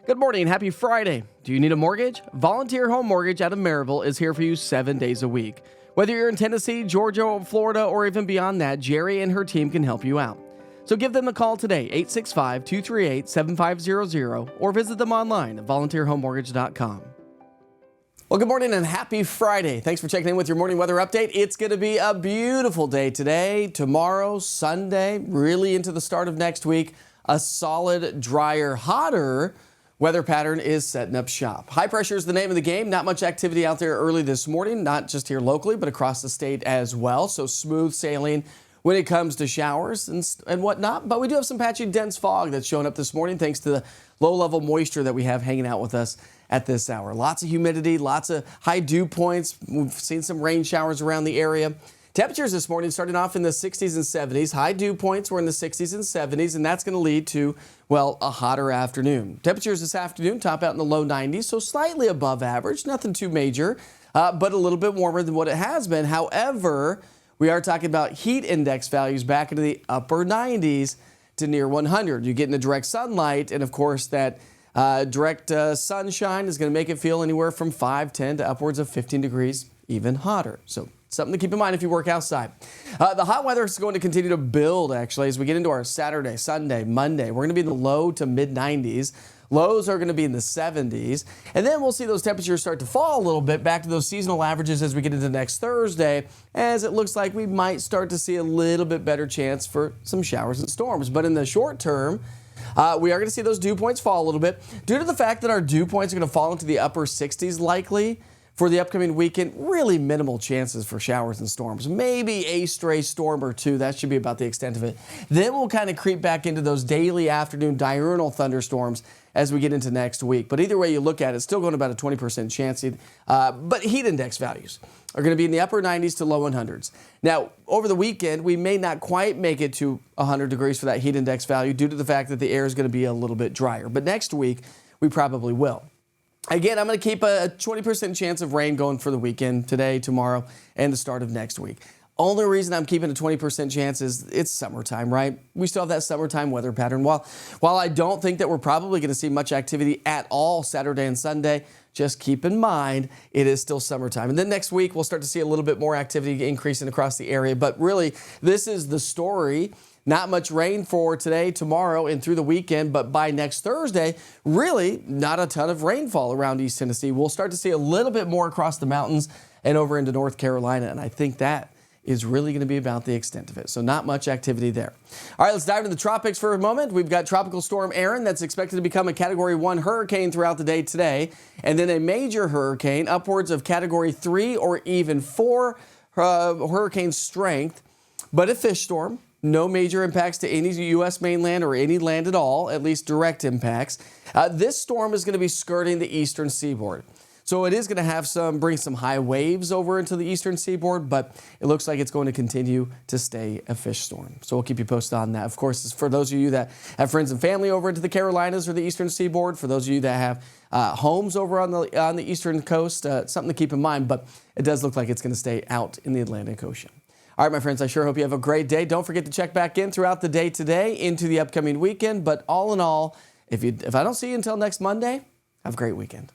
Good morning. Happy Friday. Do you need a mortgage? Volunteer Home Mortgage out of Maryville is here for you 7 days a week. Whether you're in Tennessee, Georgia, Florida, or even beyond that, Jerry and her team can help you out. So give them a call today, 865-238-7500, or visit them online at volunteerhomemortgage.com. Well, good morning and happy Friday. Thanks for checking in with your morning weather update. It's going to be a beautiful day today, tomorrow, Sunday, really into the start of next week. A solid, drier, hotter weather pattern is setting up shop. High pressure is the name of the game. Not much activity out there early this morning, not just here locally, but across the state as well. So smooth sailing when it comes to showers and whatnot. But we do have some patchy, dense fog that's showing up this morning thanks to the low-level moisture that we have hanging out with us at this hour. Lots of humidity, lots of high dew points. We've seen some rain showers around the area. Temperatures this morning starting off in the 60s and 70s. High dew points were in the 60s and 70s, and that's going to lead to, well, a hotter afternoon. Temperatures this afternoon top out in the low 90s, so slightly above average. Nothing too major, but a little bit warmer than what it has been. However, we are talking about heat index values back into the upper 90s to near 100. You get into direct sunlight, and of course that direct sunshine is going to make it feel anywhere from 5, 10 to upwards of 15 degrees, even hotter. So something to keep in mind if you work outside. The hot weather is going to continue to build, actually, as we get into our Saturday, Sunday, Monday. We're going to be in the low to mid 90s. Lows are going to be in the 70s. And then we'll see those temperatures start to fall a little bit back to those seasonal averages as we get into next Thursday, as it looks like we might start to see a little bit better chance for some showers and storms. But in the short term, we are going to see those dew points fall a little bit due to the fact that our dew points are going to fall into the upper 60s likely. For the upcoming weekend, really minimal chances for showers and storms. Maybe a stray storm or two. That should be about the extent of it. Then we'll kind of creep back into those daily afternoon diurnal thunderstorms as we get into next week. But either way you look at it, still going about a 20% chance. But heat index values are going to be in the upper 90s to low 100s. Now, over the weekend, we may not quite make it to 100 degrees for that heat index value due to the fact that the air is going to be a little bit drier. But next week, we probably will. Again, I'm going to keep a 20% chance of rain going for the weekend, today, tomorrow, and the start of next week. Only reason I'm keeping a 20% chance is it's summertime, right? We still have that summertime weather pattern. While I don't think that we're probably going to see much activity at all Saturday and Sunday, just keep in mind it is still summertime. And then next week, we'll start to see a little bit more activity increasing across the area. But really, this is the story. Not much rain for today, tomorrow, and through the weekend, but by next Thursday, really not a ton of rainfall around East Tennessee. We'll start to see a little bit more across the mountains and over into North Carolina, and I think that is really going to be about the extent of it. So not much activity there. All right, let's dive into the tropics for a moment. We've got Tropical Storm Aaron that's expected to become a Category 1 hurricane throughout the day today, and then a major hurricane, upwards of Category 3 or even 4 hurricane strength, but a fish storm. No major impacts to any U.S. mainland or any land at all, at least direct impacts. This storm is going to be skirting the eastern seaboard. So it is going to have bring some high waves over into the eastern seaboard, but it looks like it's going to continue to stay a fish storm. So we'll keep you posted on that. Of course, for those of you that have friends and family over into the Carolinas or the eastern seaboard, for those of you that have homes over on the eastern coast, something to keep in mind, but it does look like it's going to stay out in the Atlantic Ocean. All right, my friends, I sure hope you have a great day. Don't forget to check back in throughout the day today into the upcoming weekend. But all in all, if I don't see you until next Monday, have a great weekend.